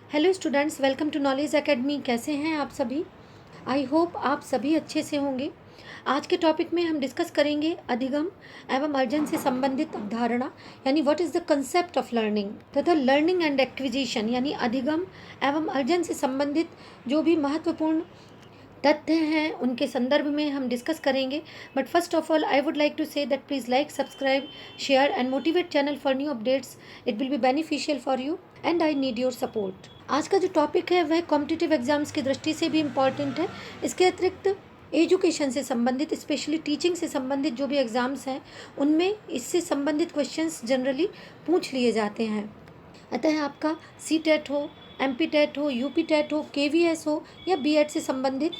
Hello students, welcome to knowledge academy. कैसे हैं आप सभी? आई होप आप सभी अच्छे से होंगे। आज के टॉपिक में हम डिस्कस करेंगे अधिगम एवं अर्जन से संबंधित अवधारणा यानी what is the concept of learning तथा लर्निंग एंड एक्विजिशन यानी अधिगम एवं अर्जन से संबंधित जो भी महत्वपूर्ण तथ्य हैं उनके संदर्भ में हम डिस्कस करेंगे। But first of all I would like to say that please like, subscribe, share and motivate channel for new updates. It will be beneficial for you and I need your support. आज का जो topic है वह competitive exams की दृष्टि से भी important है। इसके अतिरिक्त एजुकेशन से संबंधित, स्पेशली टीचिंग से संबंधित जो भी एग्ज़ाम्स हैं उनमें इससे संबंधित क्वेश्चंस जनरली पूछ लिए जाते हैं। अतः आपका सी टेट हो, MP टेट हो, UP टेट हो, KVS हो या BEd से संबंधित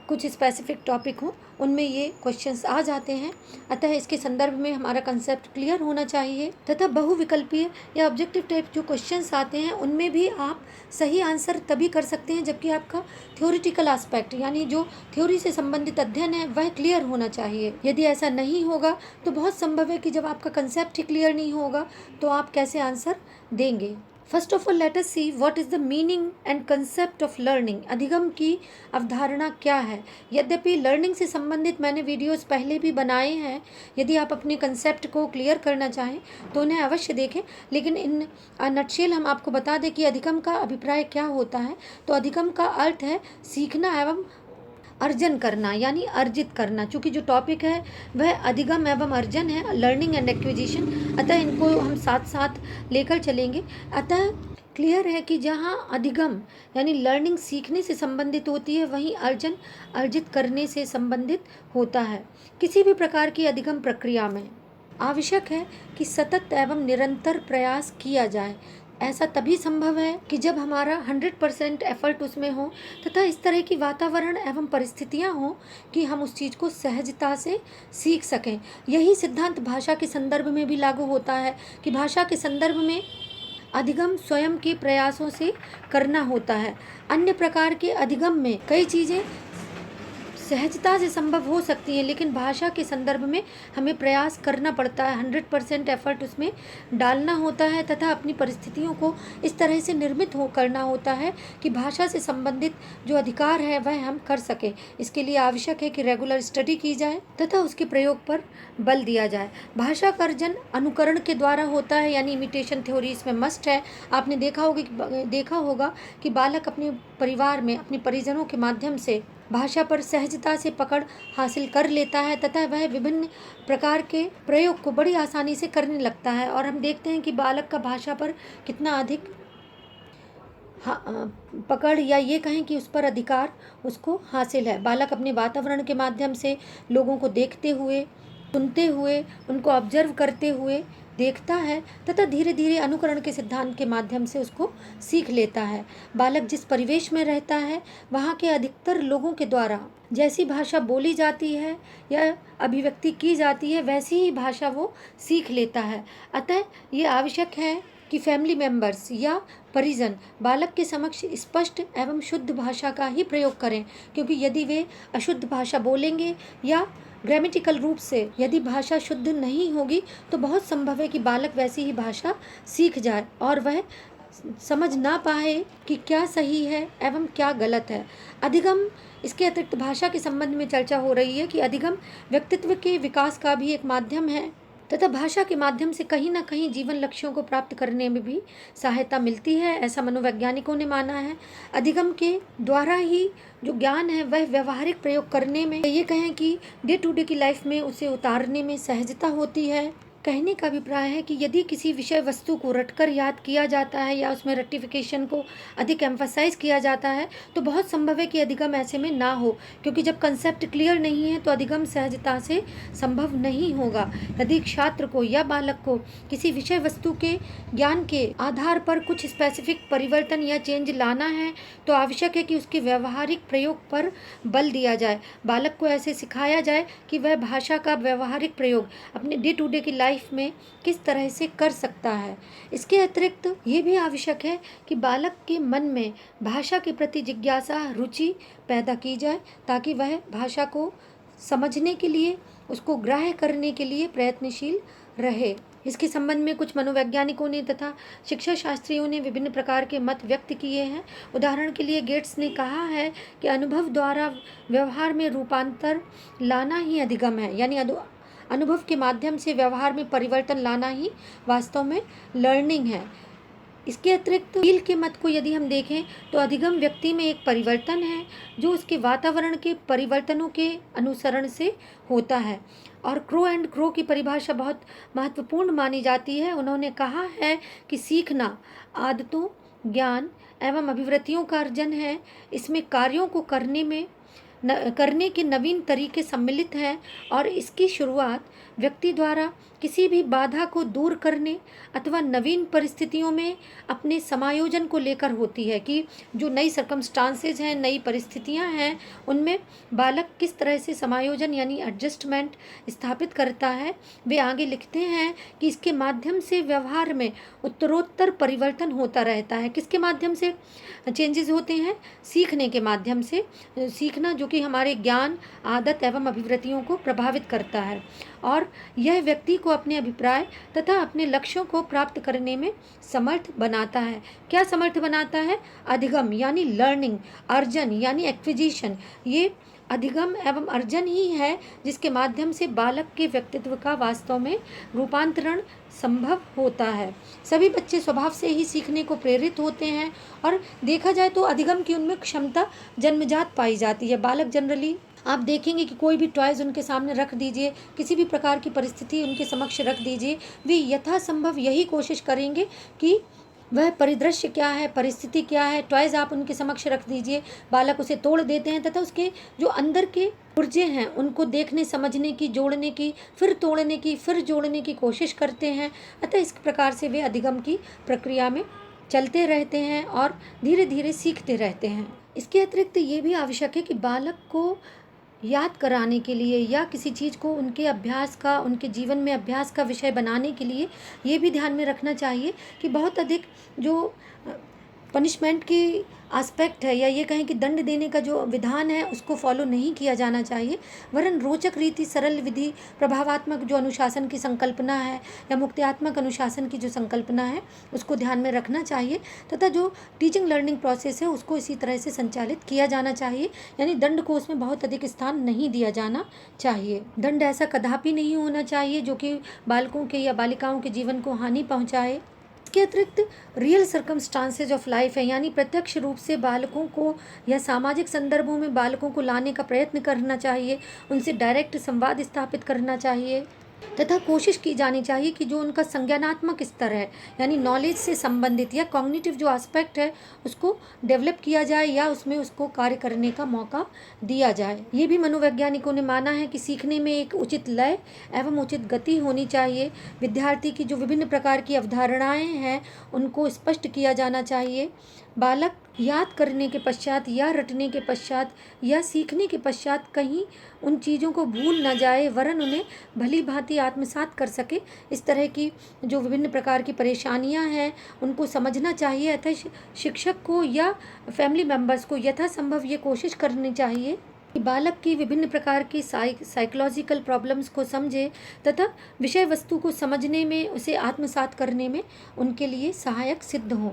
कुछ स्पेसिफिक टॉपिक हो उनमें ये क्वेश्चंस आ जाते हैं। अतः इसके संदर्भ में हमारा कंसेप्ट क्लियर होना चाहिए तथा बहुविकल्पीय या ऑब्जेक्टिव टाइप जो क्वेश्चंस आते हैं उनमें भी आप सही आंसर तभी कर सकते हैं जबकि आपका थ्योरेटिकल एस्पेक्ट यानी जो थ्योरी से संबंधित अध्ययन है वह क्लियर होना चाहिए। यदि ऐसा नहीं होगा तो बहुत संभव है कि जब आपका कंसेप्ट ही क्लियर नहीं होगा तो आप कैसे आंसर देंगे। First of all let us see what is the meaning and concept of learning. अधिगम की अवधारणा क्या है? यद्यपि लर्निंग से संबंधित मैंने वीडियोस पहले भी बनाए हैं, यदि आप अपने कंसेप्ट को क्लियर करना चाहें तो उन्हें अवश्य देखें। लेकिन इन नटशेल हम आपको बता दें कि अधिगम का अभिप्राय क्या होता है। तो अधिगम का अर्थ है सीखना एवं अर्जन करना यानी अर्जित करना। चूँकि जो टॉपिक है वह अधिगम एवं अर्जन है, लर्निंग एंड एक्विजिशन, अतः इनको हम साथ साथ लेकर चलेंगे। अतः क्लियर है कि जहाँ अधिगम यानी लर्निंग सीखने से संबंधित होती है वहीं अर्जन अर्जित करने से संबंधित होता है। किसी भी प्रकार की अधिगम प्रक्रिया में आवश्यक है कि सतत एवं निरंतर प्रयास किया जाए। ऐसा तभी संभव है कि जब हमारा 100% एफर्ट उसमें हो तथा इस तरह की वातावरण एवं परिस्थितियां हों कि हम उस चीज़ को सहजता से सीख सकें। यही सिद्धांत भाषा के संदर्भ में भी लागू होता है कि भाषा के संदर्भ में अधिगम स्वयं के प्रयासों से करना होता है। अन्य प्रकार के अधिगम में कई चीज़ें सहजता से संभव हो सकती हैं, लेकिन भाषा के संदर्भ में हमें प्रयास करना पड़ता है, 100% एफर्ट उसमें डालना होता है तथा अपनी परिस्थितियों को इस तरह से निर्मित करना होता है कि भाषा से संबंधित जो अधिकार है वह हम कर सकें। इसके लिए आवश्यक है कि रेगुलर स्टडी की जाए तथा उसके प्रयोग पर बल दिया जाए। भाषा का अर्जन अनुकरण के द्वारा होता है यानी इमिटेशन थ्योरी इसमें मस्ट है। आपने देखा होगा कि बालक अपने परिवार में अपने परिजनों के माध्यम से भाषा पर सहजता से पकड़ हासिल कर लेता है तथा वह विभिन्न प्रकार के प्रयोग को बड़ी आसानी से करने लगता है। और हम देखते हैं कि बालक का भाषा पर कितना अधिक पकड़ या ये कहें कि उस पर अधिकार उसको हासिल है। बालक अपने वातावरण के माध्यम से लोगों को देखते हुए, सुनते हुए, उनको ऑब्जर्व करते हुए देखता है तथा धीरे धीरे अनुकरण के सिद्धांत के माध्यम से उसको सीख लेता है। बालक जिस परिवेश में रहता है वहाँ के अधिकतर लोगों के द्वारा जैसी भाषा बोली जाती है या अभिव्यक्ति की जाती है वैसी ही भाषा वो सीख लेता है। अतः ये आवश्यक है कि फैमिली मेंबर्स या परिजन बालक के समक्ष स्पष्ट एवं शुद्ध भाषा का ही प्रयोग करें, क्योंकि यदि वे अशुद्ध भाषा बोलेंगे या ग्रामेटिकल रूप से यदि भाषा शुद्ध नहीं होगी तो बहुत संभव है कि बालक वैसी ही भाषा सीख जाए और वह समझ ना पाए कि क्या सही है एवं क्या गलत है। अधिगम, इसके अतिरिक्त भाषा के संबंध में चर्चा हो रही है कि अधिगम व्यक्तित्व के विकास का भी एक माध्यम है तथा भाषा के माध्यम से कहीं ना कहीं जीवन लक्ष्यों को प्राप्त करने में भी सहायता मिलती है, ऐसा मनोवैज्ञानिकों ने माना है। अधिगम के द्वारा ही जो ज्ञान है वह व्यवहारिक प्रयोग करने में, ये कहें कि डे टू डे की लाइफ में उसे उतारने में सहजता होती है। कहने का अभिप्राय है कि यदि किसी विषय वस्तु को रटकर याद किया जाता है या उसमें रेक्टिफिकेशन को अधिक एम्फसाइज किया जाता है तो बहुत संभव है कि अधिगम ऐसे में ना हो, क्योंकि जब कंसेप्ट क्लियर नहीं है तो अधिगम सहजता से संभव नहीं होगा। यदि छात्र को या बालक को किसी विषय वस्तु के ज्ञान के आधार पर कुछ स्पेसिफिक परिवर्तन या चेंज लाना है तो आवश्यक है कि उसके व्यवहारिक प्रयोग पर बल दिया जाए। बालक को ऐसे सिखाया जाए कि वह भाषा का व्यवहारिक प्रयोग अपने डे टू डे की लाइफ में किस तरह से कर सकता है। इसके अतिरिक्त ये भी आवश्यक है कि बालक के मन में भाषा के प्रति जिज्ञासा, रुचि पैदा की जाए ताकि वह भाषा को समझने के लिए, उसको ग्राह्य करने के लिए प्रयत्नशील रहे। इसके संबंध में कुछ मनोवैज्ञानिकों ने तथा शिक्षा शास्त्रियों ने विभिन्न प्रकार के मत व्यक्त किए हैं। उदाहरण के लिए गेट्स ने कहा है कि अनुभव द्वारा व्यवहार में रूपांतर लाना ही अधिगम है, यानी अनुभव के माध्यम से व्यवहार में परिवर्तन लाना ही वास्तव में लर्निंग है। इसके अतिरिक्त हील के मत को यदि हम देखें तो अधिगम व्यक्ति में एक परिवर्तन है जो उसके वातावरण के परिवर्तनों के अनुसरण से होता है। और क्रो एंड क्रो की परिभाषा बहुत महत्वपूर्ण मानी जाती है। उन्होंने कहा है कि सीखना आदतों, ज्ञान एवं अभिवृत्तियों का अर्जन है। इसमें कार्यों को करने के नवीन तरीके सम्मिलित हैं और इसकी शुरुआत व्यक्ति द्वारा किसी भी बाधा को दूर करने अथवा नवीन परिस्थितियों में अपने समायोजन को लेकर होती है कि जो नई सर्कमस्टांसेज हैं, नई परिस्थितियां हैं, उनमें बालक किस तरह से समायोजन यानी एडजस्टमेंट स्थापित करता है। वे आगे लिखते हैं कि इसके माध्यम से व्यवहार में उत्तरोत्तर परिवर्तन होता रहता है। किसके माध्यम से चेंजेस होते हैं? सीखने के माध्यम से। सीखना जो कि हमारे ज्ञान, आदत एवं अभिवृत्तियों को प्रभावित करता है और यह व्यक्ति को अपने अभिप्राय तथा अपने लक्ष्यों को प्राप्त करने में समर्थ बनाता है। क्या समर्थ बनाता है? अधिगम यानी लर्निंग, अर्जन यानी एक्विजिशन। ये अधिगम एवं अर्जन ही है जिसके माध्यम से बालक के व्यक्तित्व का वास्तव में रूपांतरण संभव होता है। सभी बच्चे स्वभाव से ही सीखने को प्रेरित होते हैं और देखा जाए तो अधिगम की उनमें क्षमता जन्मजात पाई जाती है। बालक जनरली आप देखेंगे कि कोई भी टॉयज़ उनके सामने रख दीजिए, किसी भी प्रकार की परिस्थिति उनके समक्ष रख दीजिए, वे यथासंभव यही कोशिश करेंगे कि वह परिदृश्य क्या है, परिस्थिति क्या है। टॉयज़ आप उनके समक्ष रख दीजिए, बालक उसे तोड़ देते हैं तथा उसके जो अंदर के पुर्जे हैं उनको देखने, समझने की, जोड़ने की, फिर तोड़ने की, फिर जोड़ने की कोशिश करते हैं। अतः इस प्रकार से वे अधिगम की प्रक्रिया में चलते रहते हैं और धीरे धीरे सीखते रहते हैं। इसके अतिरिक्त ये भी आवश्यक है कि बालक को याद कराने के लिए या किसी चीज़ को उनके अभ्यास का, उनके जीवन में अभ्यास का विषय बनाने के लिए ये भी ध्यान में रखना चाहिए कि बहुत अधिक जो पनिशमेंट की एस्पेक्ट है या ये कहें कि दंड देने का जो विधान है उसको फॉलो नहीं किया जाना चाहिए, वरन रोचक रीति, सरल विधि, प्रभावात्मक जो अनुशासन की संकल्पना है या मुक्त्यात्मक अनुशासन की जो संकल्पना है उसको ध्यान में रखना चाहिए तथा जो टीचिंग लर्निंग प्रोसेस है उसको इसी तरह से संचालित किया जाना चाहिए। यानी दंड को उसमें बहुत अधिक स्थान नहीं दिया जाना चाहिए। दंड ऐसा कदापि नहीं होना चाहिए जो कि बालकों के या बालिकाओं के जीवन को हानि पहुँचाए। इसके अतिरिक्त रियल सर्कमस्टांसेज ऑफ लाइफ है, यानी प्रत्यक्ष रूप से बालकों को या सामाजिक संदर्भों में बालकों को लाने का प्रयत्न करना चाहिए, उनसे डायरेक्ट संवाद स्थापित करना चाहिए तथा कोशिश की जानी चाहिए कि जो उनका संज्ञानात्मक स्तर है यानी नॉलेज से संबंधित या कॉग्निटिव जो एस्पेक्ट है उसको डेवलप किया जाए या उसमें उसको कार्य करने का मौका दिया जाए। ये भी मनोवैज्ञानिकों ने माना है कि सीखने में एक उचित लय एवं उचित गति होनी चाहिए। विद्यार्थी की जो विभिन्न प्रकार की अवधारणाएं हैं उनको स्पष्ट किया जाना चाहिए। बालक याद करने के पश्चात या रटने के पश्चात या सीखने के पश्चात कहीं उन चीज़ों को भूल न जाए, वरन उन्हें भली भांति आत्मसात कर सके। इस तरह की जो विभिन्न प्रकार की परेशानियां हैं उनको समझना चाहिए। अतः शिक्षक को या फैमिली मेम्बर्स को यथासंभव ये कोशिश करनी चाहिए कि बालक की विभिन्न प्रकार की साइकोलॉजिकल प्रॉब्लम्स को समझे तथा विषय वस्तु को समझने में, उसे आत्मसात करने में उनके लिए सहायक सिद्ध हों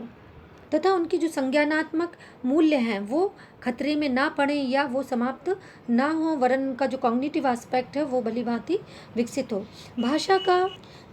तथा उनकी जो संज्ञानात्मक मूल्य हैं वो खतरे में ना पड़े या वो समाप्त ना हो, वरन उनका जो कॉग्निटिव एस्पेक्ट है वो भली भांति विकसित हो। भाषा का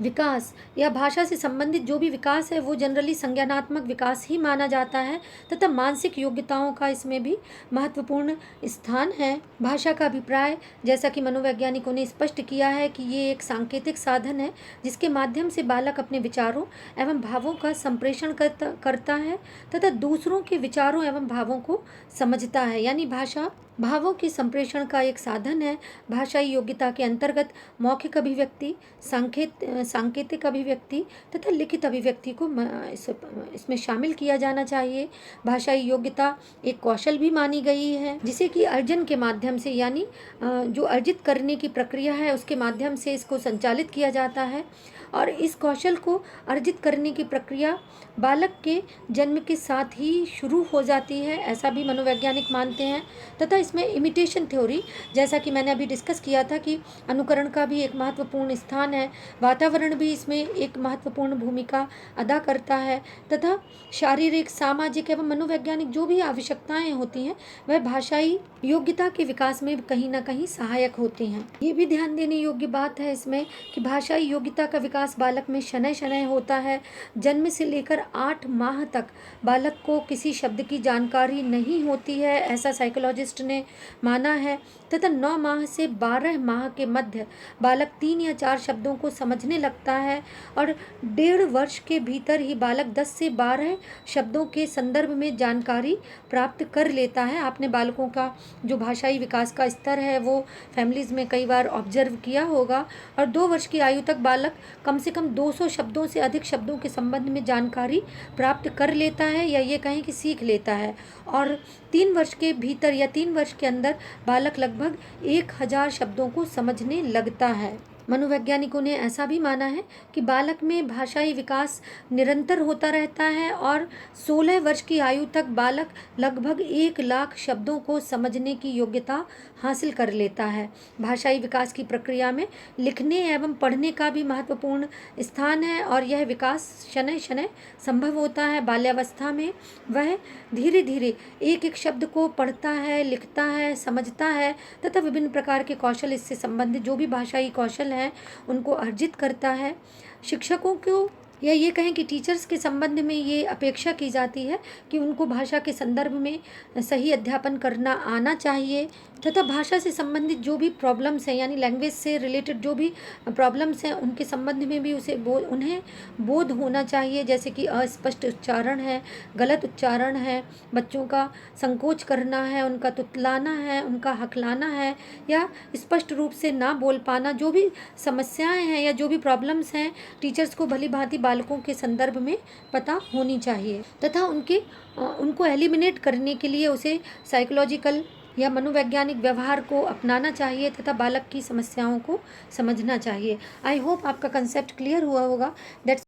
विकास या भाषा से संबंधित जो भी विकास है वो जनरली संज्ञानात्मक विकास ही माना जाता है तथा मानसिक योग्यताओं का इसमें भी महत्वपूर्ण स्थान है। भाषा का अभिप्राय, जैसा कि मनोवैज्ञानिकों ने स्पष्ट किया है कि ये एक सांकेतिक साधन है जिसके माध्यम से बालक अपने विचारों एवं भावों का संप्रेषण करता है तथा दूसरों के विचारों एवं भावों को समझता है। यानी भाषा भावों के संप्रेषण का एक साधन है। भाषाई योग्यता के अंतर्गत मौखिक अभिव्यक्ति, सांकेतिक अभिव्यक्ति तथा लिखित अभिव्यक्ति को इसमें शामिल किया जाना चाहिए। भाषाई योग्यता एक कौशल भी मानी गई है जिसे कि अर्जन के माध्यम से, यानी जो अर्जित करने की प्रक्रिया है उसके माध्यम से इसको संचालित किया जाता है और इस कौशल को अर्जित करने की प्रक्रिया बालक के जन्म के साथ ही शुरू हो जाती है, ऐसा भी मनोवैज्ञानिक मानते हैं तथा इसमें इमिटेशन थ्योरी, जैसा कि मैंने अभी डिस्कस किया था कि अनुकरण का भी एक महत्वपूर्ण स्थान है, वातावरण भी इसमें एक महत्वपूर्ण भूमिका अदा करता है, तथा शारीरिक, सामाजिक एवं मनोवैज्ञानिक जो भी आवश्यकताएं होती हैं वह भाषाई योग्यता के विकास में कहीं ना कहीं सहायक होती हैं। ये भी ध्यान देने योग्य बात है इसमें कि भाषाई योग्यता का विकास बालक में शनय शनय होता है। जन्म से लेकर 8 माह तक बालक को किसी शब्द की जानकारी नहीं होती है, ऐसा साइकोलॉजिस्ट ने माना है, तथा 9 माह से 12 माह के मध्य बालक 3 या 4 शब्दों को समझने लगता है और 1.5 वर्ष के भीतर ही बालक 10 से 12 शब्दों के संदर्भ में जानकारी प्राप्त कर लेता है। आपने बालकों का जो भाषाई विकास का स्तर है वो फैमिलीज़ में कई बार ऑब्जर्व किया होगा, और 2 वर्ष की आयु तक बालक कम से कम 200 शब्दों से अधिक शब्दों के संबंध में जानकारी प्राप्त कर लेता है, या ये कहें कि सीख लेता है। और 3 वर्ष के भीतर या 3 वर्ष के अंदर बालक लगभग 1000 शब्दों को समझने लगता है। मनोवैज्ञानिकों ने ऐसा भी माना है कि बालक में भाषाई विकास निरंतर होता रहता है और 16 वर्ष की आयु तक बालक लगभग 1 लाख शब्दों को समझने की योग्यता हासिल कर लेता है। भाषाई विकास की प्रक्रिया में लिखने एवं पढ़ने का भी महत्वपूर्ण स्थान है और यह विकास शनय शनय संभव होता है। बाल्यावस्था में वह धीरे धीरे एक एक शब्द को पढ़ता है, लिखता है, समझता है तथा विभिन्न प्रकार के कौशल, इससे संबंधित जो भी भाषाई कौशल हैं उनको अर्जित करता है। शिक्षकों को या ये कहें कि टीचर्स के संबंध में ये अपेक्षा की जाती है कि उनको भाषा के संदर्भ में सही अध्यापन करना आना चाहिए तथा भाषा से संबंधित जो भी प्रॉब्लम्स हैं यानी लैंग्वेज से रिलेटेड जो भी प्रॉब्लम्स हैं उनके संबंध में भी उन्हें बोध होना चाहिए, जैसे कि अस्पष्ट उच्चारण है, गलत उच्चारण है, बच्चों का संकोच करना है, उनका तुतलाना है, उनका हकलाना है या स्पष्ट रूप से ना बोल पाना, जो भी समस्याएं हैं या जो भी प्रॉब्लम्स हैं टीचर्स को भली भांति बालकों के संदर्भ में पता होनी चाहिए तथा उनको एलिमिनेट करने के लिए उसे साइकोलॉजिकल या मनोवैज्ञानिक व्यवहार को अपनाना चाहिए तथा बालक की समस्याओं को समझना चाहिए। आई होप आपका कंसेप्ट क्लियर हुआ होगा। दैट्स